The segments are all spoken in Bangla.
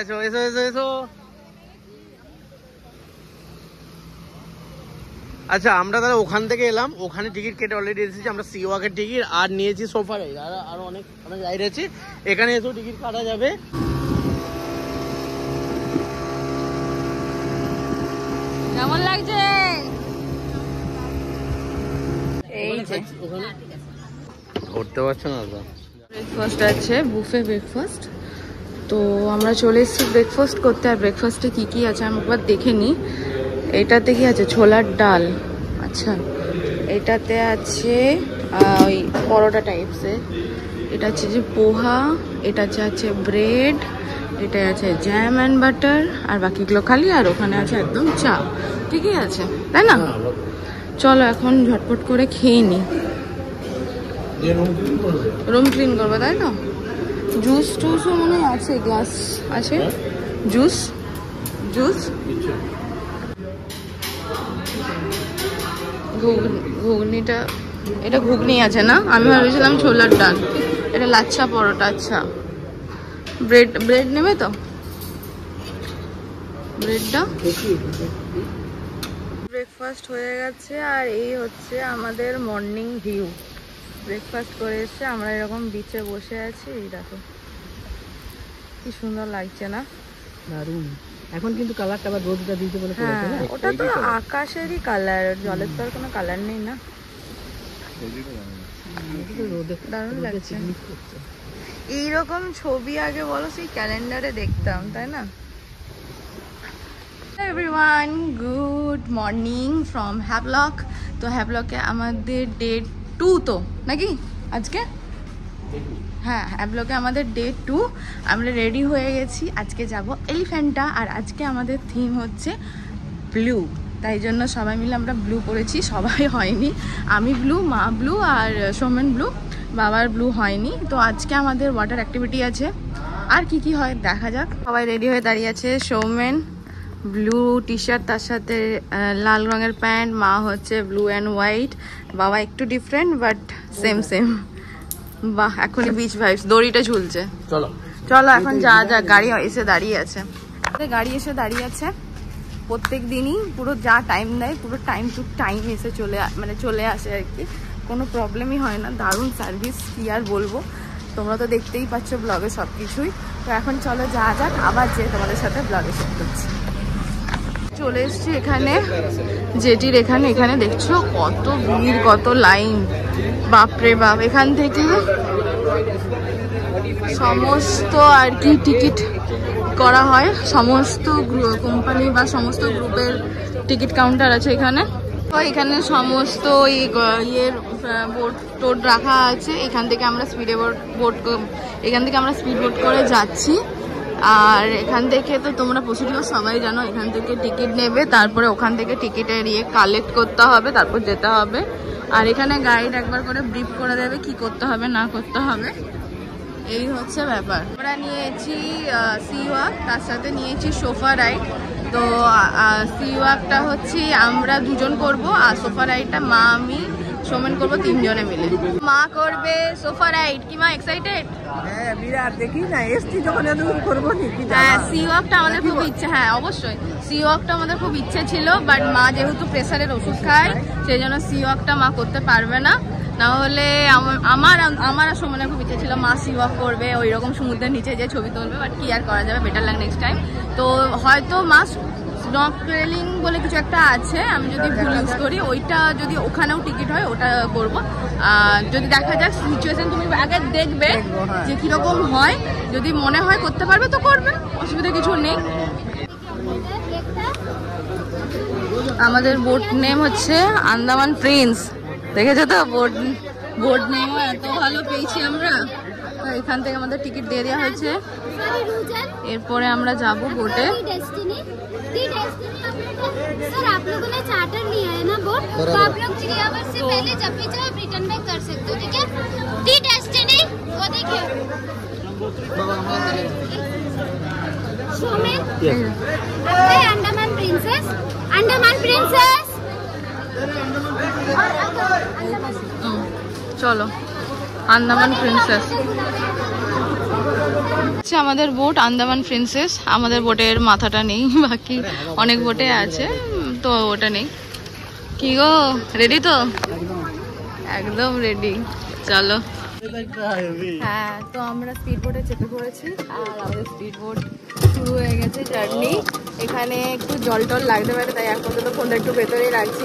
গেছো, এসো এসো এসো। আচ্ছা আমরা তাহলে ওখান থেকে এলাম, ওখানে টিকিট কেটে অলরেডি এসেছি আমরা, সি ওয়াকের টিকিট আর নিয়েছি সোফা রাইড, আর আরো অনেক অনেক রাইড আছে, এখানে এসেও টিকিট কাটা যাবে। কেমন লাগছে? এই যে ধরতে পারছো না তো। ব্রেকফাস্ট আছে, বুফে ব্রেকফাস্ট। তো আমরা চলে এসেছি ব্রেকফাস্ট করতে। আর ব্রেকফাস্টে কি কি আছে আমি একবার দেখে নিই। এটাতে কি আছে? ছোলার ডাল, আচ্ছা। এটাতে আছে ওই পরোটা টাইপসের। এটা আছে যে পোহা, এটা আছে ব্রেড, এটা আছে জ্যাম অ্যান্ড বাটার, আর বাকিগুলো খালি। আর ওখানে আছে একদম চা। ঠিকই আছে তাই না? চলো এখন ঝটপট করে খেয়ে নিই। রুম ক্লিন করবো তাই তো? জুস টুসও মনে হয় আছে, গ্লাস আছে, জুস জুস। ঘুগনিটা, এটা ঘুগনি আছে না? আমি ভেবেছিলাম ছোলার ডাল। এটা লাচ্ছা পরোটা। আচ্ছা ব্রেড, ব্রেড নেবে তো? ব্রেডটা। ব্রেকফাস্ট হয়ে গেছে আর এই হচ্ছে আমাদের মর্নিং ভিউ। ব্রেকফাস্ট করে এসে আমরা এরকম বিচে বসে আছি। এই দেখো কি সুন্দর লাগছে না? দারুণ। এখন কিন্তু কালারটা আবার রোদটা দিতে বলে করেছে না? ওটা তো আকাশেরই কালার, জলের তো আর কোনো কালার নেই না। দারুণ লাগছে। এইরকম ছবি আগে বলো সেই ক্যালেন্ডারে দেখতাম, তাই না? Everyone, good morning from Havelock. তো হ্যাভলকে আমাদের ডে 2 তো নাকি আজকে? হ্যাঁ, হ্যাভলকে আমাদের ডে 2। আমরা রেডি হয়ে গেছি, আজকে যাব এলিফ্যান্টা। আর আজকে আমাদের থিম হচ্ছে ব্লু, তাই জন্য সবাই মিলে আমরা ব্লু পরেছি। সবাই হয়নি, আমি ব্লু, মা ব্লু, আর সৌমেন ব্লু, বাবার ব্লু হয়নি। তো আজকে আমাদের ওয়াটার অ্যাক্টিভিটি আছে, আর কি কি হয় দেখা যাক। সবাই রেডি হয়ে দাঁড়িয়ে আছে। সৌমেন ব্লু টি শার্ট, তার সাথে লাল রঙের প্যান্ট, মা হচ্ছে ব্লু অ্যান্ড হোয়াইট, বাবা একটু ডিফারেন্ট বাট সেম সেম। বাহ, এখনই বিচ ভাইবস, দড়িটা ঝুলছে। চলো চলো এখন যা যা। গাড়ি এসে দাঁড়িয়ে আছে, গাড়ি এসে দাঁড়িয়ে আছে। প্রত্যেক দিনই পুরো যা টাইম দেয় পুরো টাইম টু টাইম এসে চলে আসে আর কি, কোনো প্রবলেমই হয় না। দারুণ সার্ভিস, কি আর বলবো, তোমরা তো দেখতেই পাচ্ছ ব্লগে সব কিছুই। তো এখন চলো যা যাক, আবার যে তোমাদের সাথে ব্লগে শেয়ার করছি। চলে এসছি এখানে জেটির এখানে। এখানে দেখছো কত ভিড়, কত লাইন, বাপরে বাপ। এখান থেকে সমস্ত আর কি টিকিট করা হয়, সমস্ত কোম্পানি বা সমস্ত গ্রুপের টিকিট কাউন্টার আছে এখানে। তো এখানে সমস্ত ইয়ের বোট টোট রাখা আছে। এখান থেকে আমরা স্পিড বোট করে যাচ্ছি। আর এখান থেকে তো তোমরা প্রসিডিওর সবাই জানো, এখান থেকে টিকিট নেবে, তারপরে ওখান থেকে টিকিটের কালেক্ট করতে হবে, তারপর যেতে হবে। আর এখানে গাইড একবার করে ব্রিফ করে দেবে কি করতে হবে না করতে হবে, এই হচ্ছে ব্যাপার। আমরা নিয়েছি সি ওয়াক, তার সাথে নিয়েছি সোফা রাইড। তো সি ওয়াকটা হচ্ছে আমরা 2 জন করবো, আর সোফা রাইডটা মা আমি সৌমেন করবো, 3 জনে মিলে। মা করবে সোফা রাইড। কি মা এক্সাইটেড? হ্যাঁ বিরাট, দেখি না এসছি যখন এতদূর করবো নি। হ্যাঁ, সি ওয়াকটা আমাদের খুব ইচ্ছে। হ্যাঁ অবশ্যই, সি ওয়াকটা আমাদের খুব ইচ্ছে ছিল, বাট মা যেহেতু প্রেসারের ওষুধ খায় সেই জন্য সি ওয়াকটা মা করতে পারবে না। নাহলে আমার আর সৌমেনের খুব ইচ্ছে ছিল মা সি ওয়াক করবে, ওই রকম সমুদ্রের নিচে যে ছবি তুলবে, বাট কি আর করা যাবে, বেটার লাগ নেক্সট টাইম। তো হয়তো মা স্নর্কেলিং বলে কিছু একটা আছে, আমি যদি ভুল ইউজ করি, ওইটা যদি ওখানেও টিকিট হয় ওটা করবো। যদি দেখা যাক সিচুয়েশন, তুমি আগে দেখবে যে কিরকম হয়, যদি মনে হয় করতে পারবে তো করবে, অসুবিধা কিছু নেই। আমাদের বোট নেম হচ্ছে আন্দামান প্রিন্স, দেখেছো তো? বোট নেমও এত ভালো পেয়েছি আমরা। তো এখান থেকে আমাদের টিকিট দিয়ে দেওয়া হয়েছে, এরপরে আমরা যাব বোটে। सर आप लोगों ने चार्टर लिया है ना बोट, तो आप लोग चिड़ियाघर से पहले जब भी चाहे रिटर्न बैक कर सकते हो, ठीक है? दी डेस्टिनी वो देखिए सोमेन, अंडमान प्रिंसेस, अंडमान प्रिंसेस। चलो अंडमान प्रिंसेस। আচ্ছা, আমাদের বোট আন্দামান প্রিন্সেস। আমাদের বোটের মাথাটা নেই, বাকি অনেক বোটে আছে, তো ওটা নেই। কি গো, রেডি তো? একদম রেডি, চলো। হ্যাঁ, তো আমরা স্পিড বোটে চেপে পড়েছি আর আমাদের স্পিড বোট শুরু হয়ে গেছে জার্নি। এখানে একটু জল টল লাগতে পারে, তাই এখন তো ফোনটা একটু ভেতরেই রাখছি।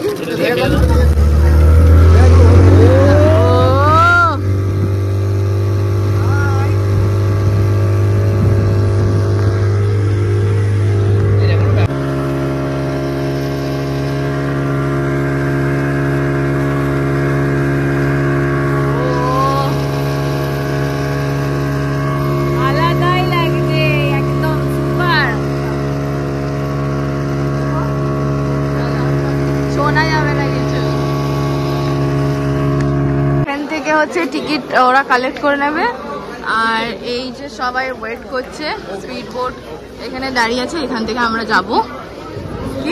হচ্ছে টিকিট ওরা কালেক্ট করে নেবে, আর এই যে সবাই ওয়েট করছে, স্পিড বোট এখানে দাঁড়িয়ে আছে, এখান থেকে আমরা যাবো। কি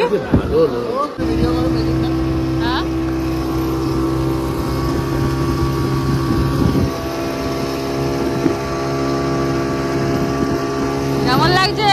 হ্যাঁ, কেমন লাগছে?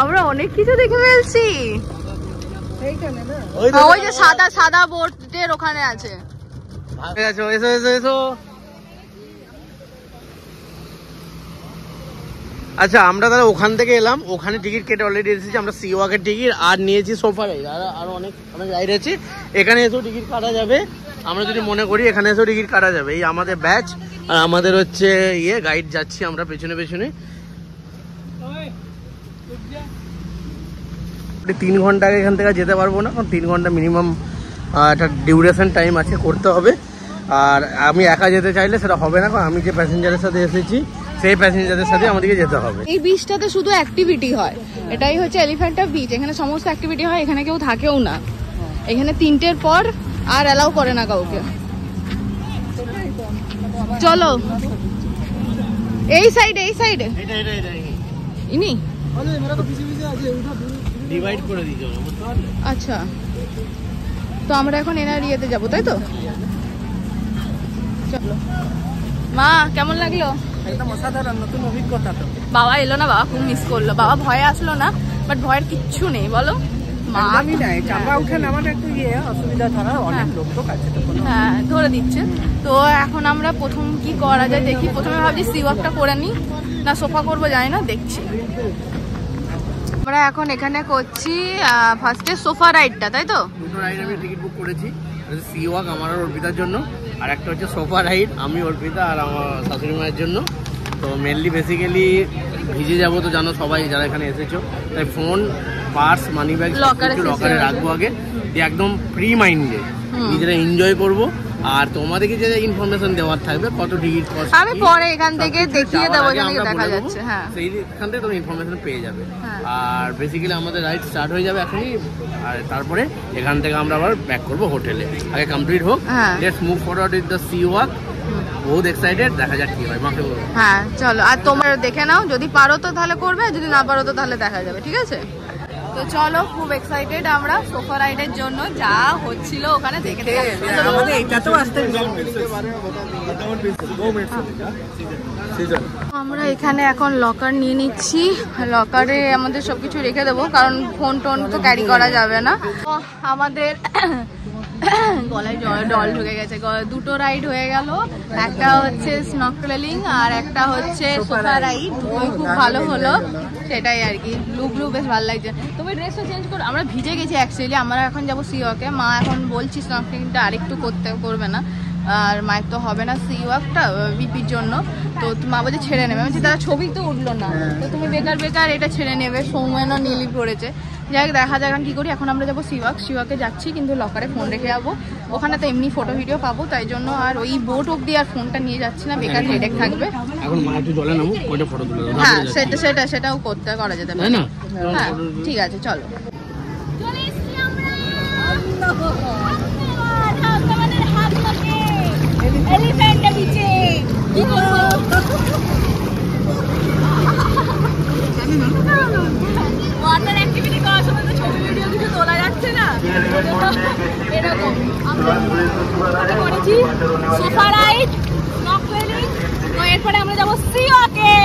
আমরা অনেক কিছু দেখে ফেলছি। ওই যে সাদা সাদা বোটের ওখানে আছে। আচ্ছা, আমরা তাহলে ওখান থেকে এলাম, ওখানে টিকিট কেটে অলরেডি এসেছি আমরা সি ওয়াকের টিকিট, আর নিয়েছি সোফা রাইড, আরো অনেক অনেক রাইড আছে। এখানে এসেও টিকিট কাটা যাবে, আমরা যদি মনে করি এখানে এসেও টিকিট কাটা যাবে। এই আমাদের ব্যাচ আর আমাদের হচ্ছে গাইড যাচ্ছি আমরা পেছনে পেছনে। 3 ঘন্টা আগে এখান থেকে যেতে পারবো না, কারণ 3 ঘন্টা মিনিমাম একটা ডিউরেশন টাইম আছে, করতে হবে। আর আমি একা যেতে চাইলে সেটা হবে না, কারণ আমি যে প্যাসেঞ্জারের সাথে এসেছি সেই প্যাসেঞ্জারের সাথে আমাদেরকে যেতে হবে। এই বিচটাতে শুধু অ্যাক্টিভিটি হয়, এটাই হচ্ছে এলিফ্যান্টা বিচ। এখানে সমস্ত অ্যাক্টিভিটি হয়, এখানে কেউ থাকেও না। এখানে 3টের পর আর অ্যালাউ করে না কাউকে। চলো এই সাইডে, এই সাইডে ইনি ডিভাইড করে দিয়েছে। আচ্ছা, তো আমরা এখন এনার ইয়েতে যাবো, তাই তো? চলো। মা, কেমন লাগলো? একদম অসাধারণ, নতুন অভিজ্ঞতা তো। বাবা এলো না, বাবা খুব মিস করলো। বাবা ভয়ে আসলো না, বাট ভয়ের কিচ্ছু নেই, বলো। চাপা উঠে নামাটা একটু অসুবিধা, ছাড়া অনেক লোক তো কাছে তো। হ্যাঁ, ধরে দিচ্ছে। তো এখন আমরা প্রথম কি করা যায় দেখি। প্রথমে ভাবছি সি ওয়াকটা করে নি, না সোফা করবো জানি না, দেখছি। আমরা এখন এখানে করছি ফার্স্টে সোফা রাইডটা, তাই তো? দুটো রাইড আমি টিকিট বুক করেছি, সি ওয়াক আমার আর অর্পিতার জন্য, আর একটা হচ্ছে সোফা রাইড আমি, অর্পিতা আর আমার শাশুড়ি মায়ের জন্য। তো মেনলি বেসিক্যালি ভিজে যাবো, তো জানো সবাই যারা এখানে এসেছো, তাই ফোন, পার্স, মানি ব্যাগ লকারে রাখবো আগে, দিয়ে একদম ফ্রি মাইন্ডে নিজেরা এনজয় করবো। আর তোমাদেরকে যে ইনফরমেশন দেওয়ার থাকবে, কত টিকিট কস্ট আমি পরে এখান থেকে দেখিয়ে দেবো, দেখা যাচ্ছে। হ্যাঁ, সেইখান থেকে তুমি ইনফরমেশন পেয়ে যাবে। আর বেসিক্যালি আমাদের রাইড স্টার্ট হয়ে যাবে এখনই, আর তারপরে এখান থেকে আমরা আবার ব্যাক করবো হোটেলে। আগে কমপ্লিট হোক, let's move forward with the sea walk. বহুত এক্সাইটেড, দেখা যাক কি হয়। মাকে বলো। হ্যাঁ চলো, আর তোমরা দেখে নাও, যদি পারো তো তাহলে করবে, যদি না পারো তো তাহলে দেখা যাবে, ঠিক আছে? তো চলো, খুব এক্সাইটেড আমরা সোফা রাইডের জন্য। যা হচ্ছিল ওখানে দেখে আমরা এখানে এখন লকার নিয়ে নিচ্ছি। লকারে আমাদের সবকিছু রেখে দেবো, কারণ ফোন টোন তো ক্যারি করা যাবে না। আমাদের গলায় জল ঢুকে গেছে। দুটো রাইড হয়ে গেল, একটা হচ্ছে স্নর্কেলিং আর একটা হচ্ছে সোফা রাইড। দুটোই খুব ভালো হলো, সেটাই আর কি। ব্লু বেশ ভালো লাগছে। তুমি ড্রেসটা চেঞ্জ করো, আমরা ভিজে গেছি অ্যাকচুয়ালি। আমরা এখন যাবো সি ওয়াকে। মা এখন বলছি স্নর্কেলিংটা আরেকটু করবে না, আর মায়ের তো হবে না সি ওয়াকটা বিপির জন্য, তো মা বলছে ছেড়ে নেবে। আমি বলছি তারা ছবি তো উঠলো না, তো তুমি বেকার এটা ছেড়ে নেবে। সৌমেনও নীলি পড়েছে, যাই দেখা যাক কি করি। এখন আমরা যাবো সিওয়াকে যাচ্ছি, কিন্তু লকারে ফোন রেখে যাবো। ওখানে তো এমনি ফটো ভিডিও পাবো, তাই জন্য আর ওই বোট অব্দি আর ফোনটা নিয়ে যাচ্ছি না, বেকার হেডেক থাকবে। এখন মা একটু জলে নামো, ওইটা ফটো তুলে দাও। হ্যাঁ সেটাও করা যেতে পারে না? হ্যাঁ ঠিক আছে চলো। ওয়াটার অ্যাক্টিভিটি করার সময় তো ছবি ভিডিও কিছু তোলা যাচ্ছে না, এরকম আমরা করেছি সোফা রাইড, স্নরকেলিং। তো এরপরে আমরা যাবো সিওয়াকে।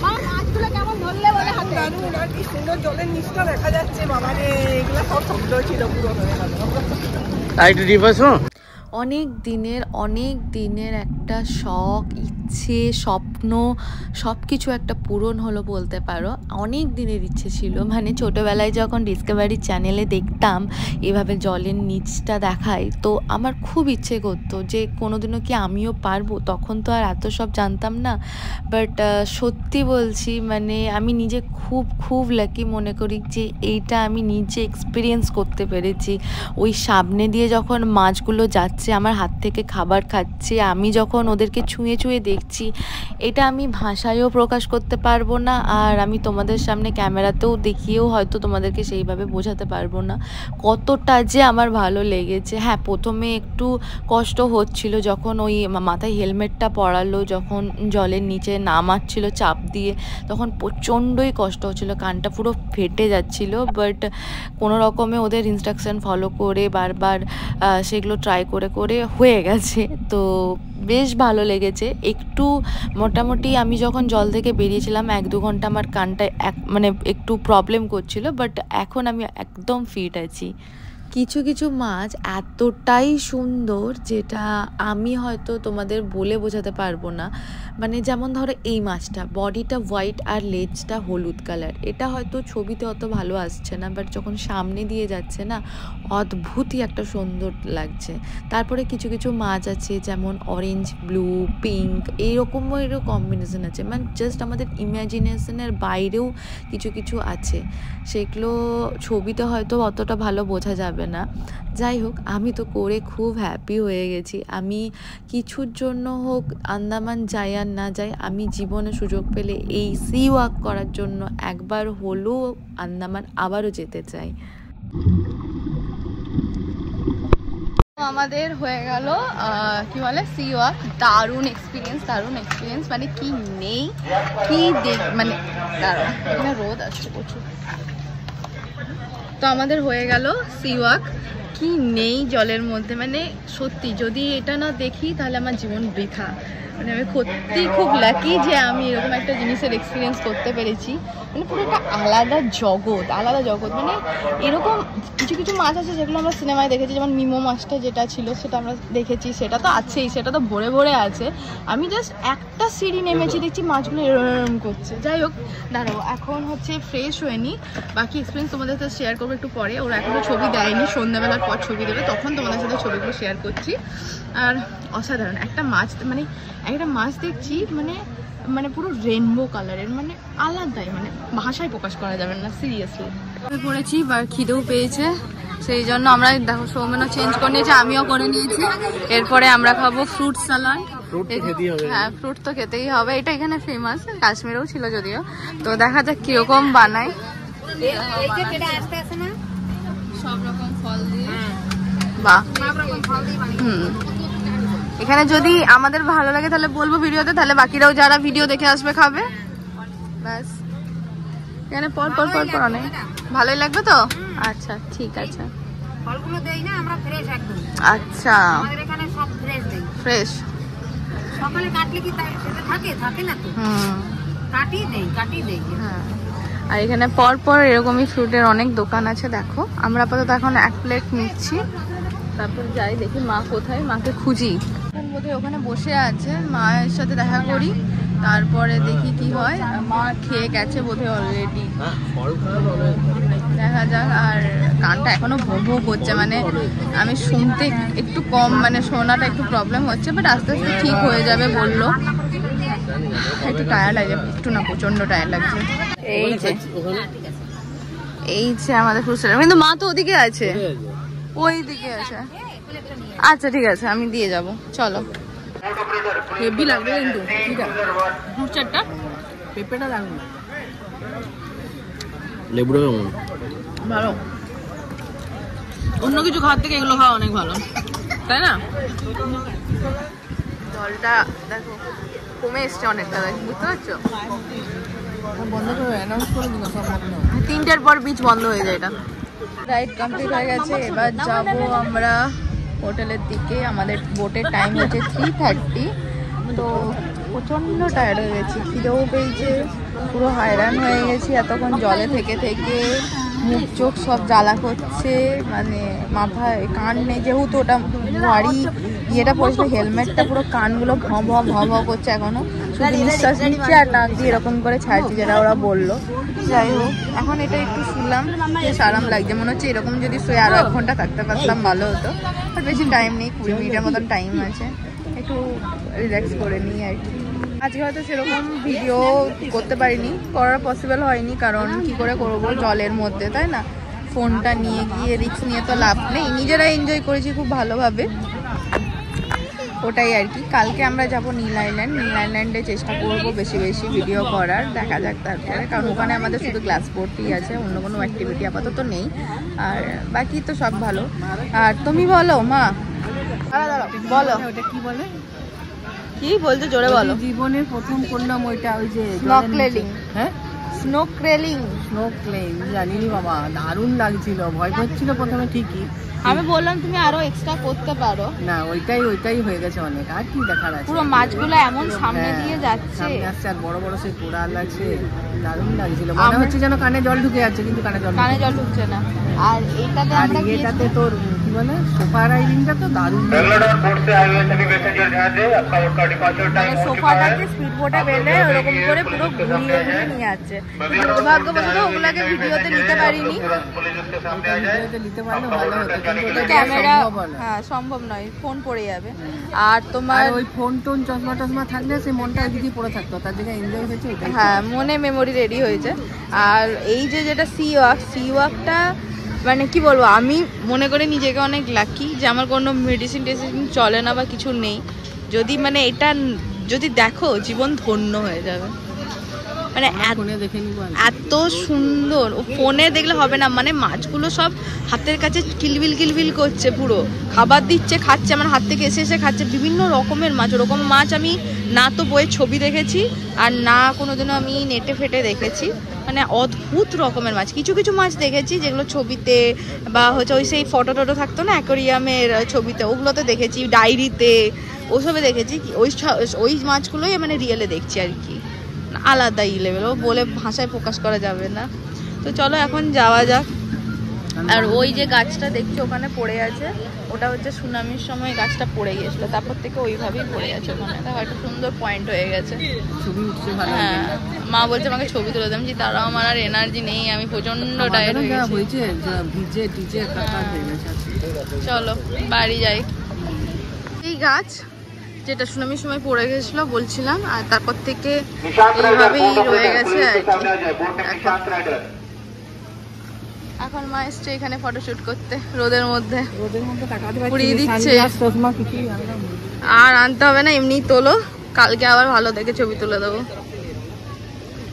মাছগুলো কেমন ধরলে বলে হাতে? দারুণ, আর কি সুন্দর জলের নিচটা দেখা যাচ্ছে। বাবা রে, এগুলো সব শব্দ ছিল পুরো হয়ে গেল। Right reverse. অনেক দিনের একটা শখ, ইচ্ছে, স্বপ্ন সব কিছু একটা পূরণ হলো বলতে পারো। অনেক দিনের ইচ্ছে ছিল, মানে ছোটোবেলায় যখন ডিসকভারি চ্যানেলে দেখতাম এভাবে জলের নিচটা দেখায়, তো আমার খুব ইচ্ছে করতো যে কোনোদিনও কি আমিও পারবো। তখন তো আর এত সব জানতাম না, বাট সত্যি বলছি মানে আমি নিজে খুব লাকি মনে করি যে এইটা আমি নিজে এক্সপিরিয়েন্স করতে পেরেছি। ওই সামনে দিয়ে যখন মাছগুলো যাচ্ছে, আমার হাত থেকে খাবার খাচ্ছে, আমি যখন ওদেরকে ছুঁয়ে দেখছি, এটা আমি ভাষায়ও প্রকাশ করতে পারবো না, আর আমি তোমাদের সামনে ক্যামেরাতেও দেখিয়েও হয়তো তোমাদেরকে সেইভাবে বোঝাতে পারবো না কতটা যে আমার ভালো লেগেছে। হ্যাঁ, প্রথমে একটু কষ্ট হচ্ছিল যখন ওই মাথায় হেলমেটটা পরালো, যখন জলের নিচে নামাচ্ছিল চাপ দিয়ে, তখন প্রচণ্ডই কষ্ট হচ্ছিল, কানটা পুরো ফেটে যাচ্ছিল। বাট কোনো রকমে ওদের ইনস্ট্রাকশন ফলো করে বারবার সেগুলো ট্রাই করে হয়ে গেছে। তো বেশ ভালো লেগেছে। একটু মোটামুটি আমি যখন জল থেকে বেরিয়েছিলাম 1-2 ঘন্টা আমার কানটা মানে একটু প্রবলেম করছিল, বাট এখন আমি একদম ফিট আছি। কিছু মাছ এতটাই সুন্দর যেটা আমি হয়তো তোমাদের বলে বোঝাতে পারবো না। মানে যেমন ধরো এই মাছটা, বডিটা হোয়াইট আর লেজটা হলুদ কালার, এটা হয়তো ছবিতে অত ভালো আসছে না, বাট যখন সামনে দিয়ে যাচ্ছে না অদ্ভুতই একটা সুন্দর লাগছে। তারপরে কিছু মাছ আছে যেমন অরেঞ্জ, ব্লু, পিঙ্ক, এইরকমও কম্বিনেশন আছে, মানে জাস্ট আমাদের ইমাজিনেশনের বাইরেও কিছু আছে, সেগুলো ছবিতে হয়তো অতটা ভালো বোঝা যাবে না। যাই হোক, আমি তো করে খুব হ্যাপি হয়ে গেছি। আমি কিছুর জন্য হোক আন্দামান যাই আর না যাই, আমি জীবনে সুযোগ পেলে এই সি ওয়াক করার জন্য একবার হলেও আন্দামান আবারও যেতে চাই। আমাদের হয়ে গেল কি বলে সি ওয়াক। দারুণ এক্সপিরিয়েন্স, মানে কি নেই কি মানে দারুণ। এখানে রোদ আসছে প্রচুর। তো আমাদের হয়ে গেল সি ওয়াক। কি নেই জলের মধ্যে, মানে সত্যি যদি এটা না দেখি তাহলে আমার জীবন বৃথা। মানে আমি সত্যি খুব লাকি যে আমি এরকম একটা জিনিসের এক্সপিরিয়েন্স করতে পেরেছি। মানে পুরো একটা আলাদা জগৎ। মানে এরকম কিছু মাছ আছে যেগুলো আমরা সিনেমায় দেখেছি, যেমন মিমো মাছটা যেটা ছিল সেটা আমরা দেখেছি, সেটা তো আছেই, সেটা তো ভরে আছে। আমি জাস্ট একটা সিঁড়ি নেমেছি, দেখছি মাছগুলো এরম করছে। যাই হোক, দাঁড়াও, এখন হচ্ছে ফ্রেশ হয়ে নি, বাকি এক্সপিরিয়েন্স তোমাদের সাথে শেয়ার করবো একটু পরে। ওরা এখনো ছবি দেয়নি, সন্ধ্যাবেলার পর ছবি দেবে, তখন তোমাদের সাথে ছবিগুলো শেয়ার করছি। আর অসাধারণ একটা মাছ দেখছি, মানে পুরো রেনবো কালারের, মানে আলাদাই, মানে ভাষায় প্রকাশ করা যাবে না, সিরিয়াসলি। পড়েছি বা খিদেও পেয়েছে, সেই জন্য আমরা দেখো সৌমেনও চেঞ্জ করে নিয়েছে, আমিও করে নিয়েছি। এরপরে আমরা খাবো ফ্রুট সালাড। হ্যাঁ, ফ্রুট তো খেতেই হবে, এটা এখানে ফেমাস, কাশ্মীরেও ছিল যদিও। তো দেখা যাক কিরকম বানায়। সব রকম ফল দিয়ে, বাহ, এখানে যদি আমাদের ভালো লাগে তাহলে বলবো ভিডিওতে, তাহলে বাকিরাও যারা ভিডিও দেখে আসবে খাবে। ব্যাস, এখানে পর অনেক ভালোই লাগবে তো। আচ্ছা ঠিক আছে, ফলগুলো দেই না আমরা ফ্রেশ একদম। আচ্ছা, আমাদের এখানে সব ফ্রেশ দেই। ফ্রেশ সকালে কাটলে কি সেটা থাকে না তো, কাটি দেই। হ্যাঁ, আর এখানে পর এরকমই ফ্রুটের অনেক দোকান আছে। দেখো, আমরা আপাতত এখন 1 প্লেট নিচ্ছি, তারপর যাই দেখি মা কোথায়, মাকে খুঁজি। বোধহয় ওখানে বসে আছে, মায়ের সাথে দেখা করি, তারপরে দেখি কি হয়। মা খেয়ে গেছে বোধহয় অলরেডি, দেখা যাক। আর কানটা এখনো ভো করছে, মানে আমি শুনতে একটু কম, মানে শোনাটা একটু প্রবলেম হচ্ছে, বাট আস্তে আস্তে ঠিক হয়ে যাবে বললো। একটু টায়ার্ড লাগছে, একটু না প্রচন্ড টায়ার্ড লাগছে। এই যে এই যে আমাদের ফুড স্টল, কিন্তু মা তো ওদিকে আছে, ওই দিকে আছে। আচ্ছা ঠিক আছে, আমি দিয়ে যাব, চলো। হেভি লাগবে কিন্তু দু চারটা পেঁপেটা লাগবে, লেবুটা কেমন? ভালো। অন্য কিছু খাওয়ার থেকে এগুলো খাওয়া অনেক ভালো, তাই না? জলটা দেখো কমে এসছে অনেকটা, বুঝতে পারছো? বন্ধ করে অ্যানাউন্স করে দিল সব, 3টার পর বিচ বন্ধ হয়ে যায়। এটা রাইড কমপ্লিট হয়ে গেছে, এবার যাব আমরা হোটেলের দিকে। আমাদের বোটের টাইম হচ্ছে 3:30। তো প্রচণ্ড টায়ার্ড হয়ে গেছি, খিদেও পেয়েছে, পুরো হয়রান হয়ে গেছি এতক্ষণ জলে থেকে থেকে, মুখ চোখ সব জ্বালা করছে, মানে মাথায় কান নেই যেহেতু, ওটা ভারী ইয়েটা পড়েছিল, হেলমেটটা পুরো কানগুলো ভ ভ ভ ভ করছে এখনো, শুধু নিঃশ্বাস নিচ্ছে আর নাক দিয়ে এরকম করে ছাড়ছি, যেটা ওরা বললো। যাই হোক, এখন এটা একটু শুনলাম, বেশ আরাম লাগছে, মনে হচ্ছে এরকম যদি শুয়ে আরো 1 ঘন্টা থাকতে পারতাম ভালো হতো। আর বেশি টাইম নেই, 20 মিনিটের মতন টাইম আছে, একটু রিল্যাক্স করে নিই আর কি। আজকে হয়তো সেরকম ভিডিও করতে পারিনি, করার পসিবল হয়নি, কারণ কি করে করবো জলের মধ্যে, তাই না? ফোনটা নিয়ে গিয়ে রিস্ক নিয়ে তো লাভ নেই, নিজেরা এনজয় করেছি খুব ভালোভাবে, ওটাই আর কি। কালকে আমরা যাব নীল আইল্যান্ড, নীল আইল্যান্ডে চেষ্টা করবো বেশি বেশি ভিডিও করার, দেখা যাক তারপরে, কারণ ওখানে আমাদের শুধু গ্লাস বোটই আছে, অন্য কোনো অ্যাক্টিভিটি আপাতত নেই, আর বাকি তো সব ভালো। আর তুমি বলো মা, বলো ওটা কি বলে, কি বলছো জোরে বলো। জীবনের প্রথম করলাম ওইটা, ওই যে স্নর্কেলিং। হ্যাঁ, স্নোক্রেলিং। স্নোক্লেইং জানিনি বাবা, দারুণ লাগছিল, ভয় করছিল প্রথমে ঠিকই, আমি বললাম তুমি আরো এক্সট্রা করতে পারো না ওইটাই হয়ে গেছে অনেক, আর কি দেখার আছে? পুরো মাছগুলো এমন সামনে দিয়ে যাচ্ছে, সামনে আসছে, আর বড় বড় সেই কোরাল আছে, দারুণ লাগছিল, মনে হচ্ছে যেন কানে জল ঢুকে যাচ্ছে, কিন্তু কানে জল ঢুকছে না। আর এইটাতে আর এটাতে তোর কি বলে, সোফা রাইডিংটা তো দারুণ, মানে সোফাটাকে স্পিড বোটে বেলে ওরকম করে পুরো ঘুরিয়ে ঘুরিয়ে নিয়ে যাচ্ছে। দুর্ভাগ্যবশত ওগুলাকে ভিডিওতে নিতে পারিনি, নিতে পারলে ভালো হতো, কিন্তু ক্যামেরা হ্যাঁ সম্ভব নয়, ফোন পড়ে যাবে। আর তোমার ওই ফোন টোন চশমা টশমা থাকলে সেই মনটা এদিকে পড়ে থাকতো, তার জায়গায় এনজয় হয়েছে ওইটাই। হ্যাঁ, মনে মেমোরি রেডি হয়েছে। আর এই যে যেটা সি ওয়াকটা, মানে কি বলবো, আমি মনে করি নিজেকে অনেক লাকি যে আমার কোনো মেডিসিন টেডিসিন চলে না বা কিছু নেই। যদি মানে এটা যদি দেখো, জীবন ধন্য হয়ে যাবে। মানে এত সুন্দর, ফোনে দেখলে হবে না, মানে মাছগুলো সব হাতের কাছে কিলবিল কিলবিল করছে, পুরো খাবার দিচ্ছে, খাচ্ছে, আমার হাত থেকে এসে এসে খাচ্ছে, বিভিন্ন রকমের মাছ। ওরকম মাছ আমি না তো বইয়ে ছবি দেখেছি, আর না কোনোদিনও আমি নেটে ফেটে দেখেছি, মানে অদ্ভুত রকমের মাছ। কিছু কিছু মাছ দেখেছি যেগুলো ছবিতে বা হচ্ছে ওই সেই ফটো টটো থাকতো না অ্যাকোরিয়ামের ছবিতে, ওগুলোতে দেখেছি, ডায়েরিতে ওসবে দেখেছি, ওই মাছগুলোই মানে রিয়েলে দেখছি আর কি, আলাদাই লেভেল, ও বলে ভাষায় প্রকাশ করা যাবে না। তো চলো এখন যাওয়া যাক। আর ওই যে গাছটা দেখছি ওখানে পড়ে আছে, ওটা হচ্ছে সুনামির সময় গাছটা পড়ে গিয়েছিল, তারপর থেকে ওইভাবেই পড়ে আছে ওখানে। দেখো একটা সুন্দর পয়েন্ট হয়ে গেছে, ছবি উঠছে ভালো। হ্যাঁ, মা বলছে আমাকে ছবি তুলে দেন, যে তারাও আমার আর এনার্জি নেই, আমি প্রচন্ড টায়ার্ড হয়ে গেছি। ভিজে টিজে একাকার হয়ে গেছে। চলো বাড়ি যাই। এই গাছ যেটা সুনামির সময় পড়ে গেছিল বলছিলাম, আর তারপর থেকে এইভাবেই রয়ে গেছে আর কি। এখন মা এসছে এখানে ফটোশুট করতে, রোদের মধ্যে পুড়িয়ে দিচ্ছে, আর আনতে হবে না, এমনি তোলো, কালকে আবার ভালো দেখে ছবি তুলে দেবো।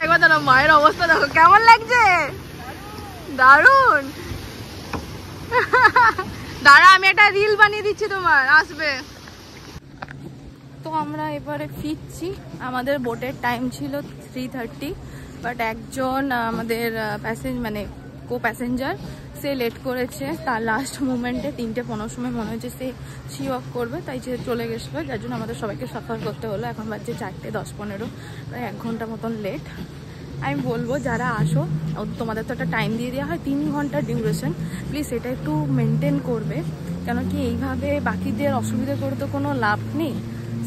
একবার দাঁড়া, মায়ের অবস্থা দেখো কেমন লাগছে, দারুন। দাঁড়া, আমি একটা রিল বানিয়ে দিচ্ছি তোমার, আসবে। তো আমরা এবারে ফিরছি, আমাদের বোটের টাইম ছিল 3:30, বাট একজন আমাদের মানে কো প্যাসেঞ্জার সে লেট করেছে, তার লাস্ট মুমেন্টে 3:15 সময় মনে হয়েছে সে সি ওয়াক করবে, তাই যে চলে গেছিলো, যার জন্য আমাদের সবাইকে সাফার করতে হলো। এখন বাজছে 4:10-15, প্রায় 1 ঘন্টা মতন লেট। আমি বলবো যারা আসো, তোমাদের তো একটা টাইম দিয়ে দেওয়া হয় 3 ঘন্টার ডিউরেশন, প্লিজ এটা একটু মেনটেন করবে, কেন কি এইভাবে বাকিদের অসুবিধা করে তো কোনো লাভ নেই।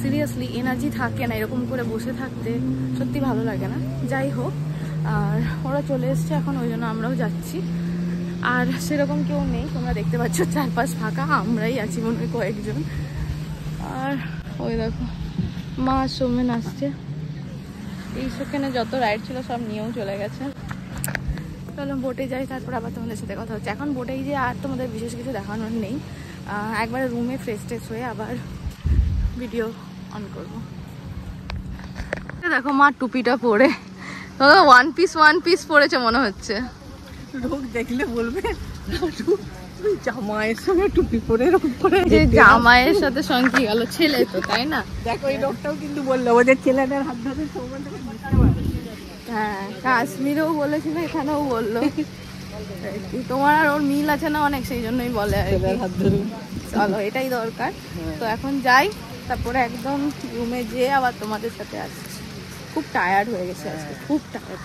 সিরিয়াসলি এনার্জি থাকে না এরকম করে বসে থাকতে, সত্যি ভালো লাগে না। যাই হোক, আর ওরা চলে এসছে এখন, ওই জন্য আমরাও যাচ্ছি। আর সেরকম কেউ নেই, তোমরা দেখতে পাচ্ছ চারপাশ ফাঁকা, আমরাই আছি মনে হয় কয়েকজন। আর ওই দেখো মা সোমেন আসছে, এই সেখানে যত রাইড ছিল সব নিয়েও চলে গেছে। চলো বোটে যাই, তারপর আবার তোমাদের সাথে কথা হচ্ছে। এখন বোটেই যে আর তোমাদের বিশেষ কিছু দেখানোর নেই, একবারে রুমে ফ্রেশ ট্রেশ হয়ে আবার ভিডিও অন করবো। দেখো মা টুপিটা পরে, ওয়ান পিস পরেছে মনে হচ্ছে। লোক দেখলে বলবে জামাইয়ের সঙ্গে টুপি পরে যে জামাইয়ের সাথে সঙ্গে গেল ছেলে তো, তাই না? দেখো এই লোকটাও কিন্তু বললো ওদের ছেলেদের হাত ধরে হ্যাঁ, কাশ্মীরেও বলেছিল, এখানেও বললো। তোমার আর ওর মিল আছে না অনেক, সেই জন্যই বলে আর কি। হাত ধরে। চলো এটাই দরকার। তো এখন যাই, তারপরে একদম রুমে যেয়ে আবার তোমাদের সাথে আসছি। খুব টায়ার্ড হয়ে গেছে আজকে, খুব টায়ার্ড।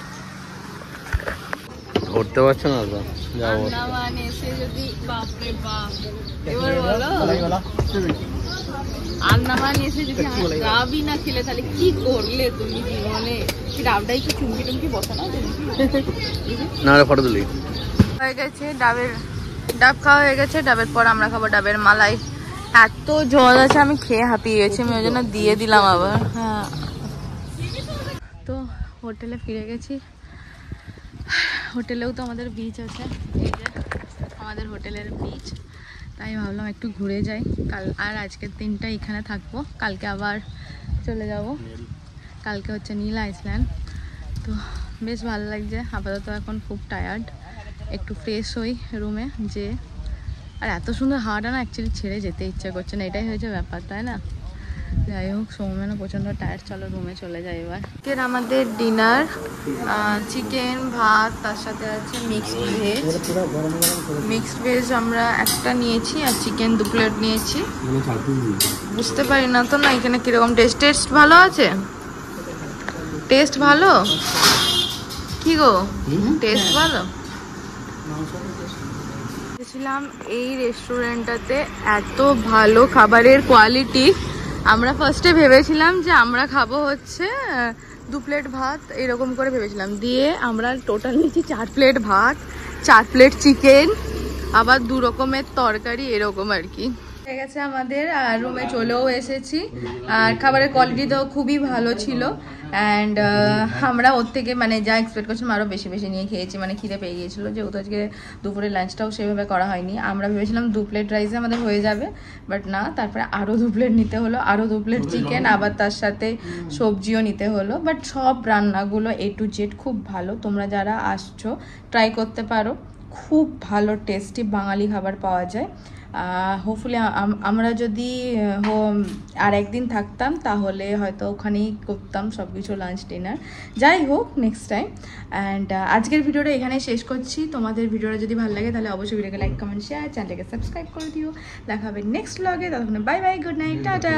ধরতে পারছো না তো, যাবো। আন্দামান এসে যদি বাপরে বাপ, এবার বলো আন্দামান এসে যদি ডাবই না খেলে তাহলে কি করলে তুমি জীবনে? ডাবটাই কি চুমকি টুমকি বসা না তুমি? না ফটো তুলি। হয়ে গেছে ডাব খাওয়া হয়ে গেছে। ডাবের পর আমরা খাবো ডাবের মালাই। এত জল আছে, আমি খেয়ে হাঁপিয়ে গেছি, আমি ওই জন্য দিয়ে দিলাম আবার। হ্যাঁ, তো হোটেলে ফিরে গেছি। হোটেলেও তো আমাদের বিচ আছে, এই যে আমাদের হোটেলের বিচ। তাই ভাবলাম একটু ঘুরে যাই কাল, আর আজকের দিনটা এখানে থাকবো, কালকে আবার চলে যাব। কালকে হচ্ছে নীল আইসল্যান্ড। তো বেশ ভালো লাগছে। আপাতত এখন খুব টায়ার্ড, একটু ফ্রেশ হই রুমে যে। আর এত সুন্দর হাওয়াটা না অ্যাকচুয়ালি ছেড়ে যেতে ইচ্ছা করছে না, এটাই হয়েছে ব্যাপার, তাই না? যাই হোক, সৌমেনও প্রচণ্ড টায়ার্ড, চলো রুমে চলে যাই এবার। আমাদের ডিনার চিকেন, ভাত, তার সাথে আছে মিক্সড ভেজ আমরা একটা নিয়েছি, আর চিকেন 2 প্লেট নিয়েছি। বুঝতে পারি না তো না এখানে কিরকম টেস্ট ভালো আছে? টেস্ট ভালো কি গো? টেস্ট ভালো। গেছিলাম এই রেস্টুরেন্টটাতে, এত ভালো খাবারের কোয়ালিটি। আমরা ফার্স্টে ভেবেছিলাম যে আমরা খাবো হচ্ছে 2 প্লেট ভাত, এরকম করে ভেবেছিলাম। দিয়ে আমরা টোটাল নিয়েছি 4 প্লেট ভাত, 4 প্লেট চিকেন, আবার 2 রকমের তরকারি, এরকম আর কি। হয়ে গেছে আমাদের, আর রুমে চলেও এসেছি। আর খাবারের কোয়ালিটিটাও খুবই ভালো ছিল। অ্যান্ড আমরা ওর থেকে মানে যা এক্সপেক্ট করছিলাম আরও বেশি নিয়ে খেয়েছি, মানে খিদে পেয়ে গিয়েছিলো, যেহেতু আজকে দুপুরে লাঞ্চটাও সেভাবে করা হয়নি। আমরা ভেবেছিলাম 2 প্লেট রাইসে আমাদের হয়ে যাবে, বাট না, তারপরে আরও 2 প্লেট নিতে হলো, আরও 2 প্লেট চিকেন, আবার তার সাথে সবজিও নিতে হলো। বাট সব রান্নাগুলো A to Z খুব ভালো। তোমরা যারা আসছো ট্রাই করতে পারো, খুব ভালো টেস্টি বাঙালি খাবার পাওয়া যায়। হোপফুলি আমরা যদি আর একদিন থাকতাম তাহলে হয়তো ওখানেই করতাম সব কিছু, লাঞ্চ ডিনার। যাই হোক, নেক্সট টাইম। অ্যান্ড আজকের ভিডিওটা এখানেই শেষ করছি। তোমাদের ভিডিওটা যদি ভালো লাগে তাহলে অবশ্যই ভিডিওকে লাইক, কমেন্ট, শেয়ার, চ্যানেলটাকে সাবস্ক্রাইব করে দিও। দেখা হবে নেক্সট ব্লগে। ততক্ষণ bye bye, good night, tata.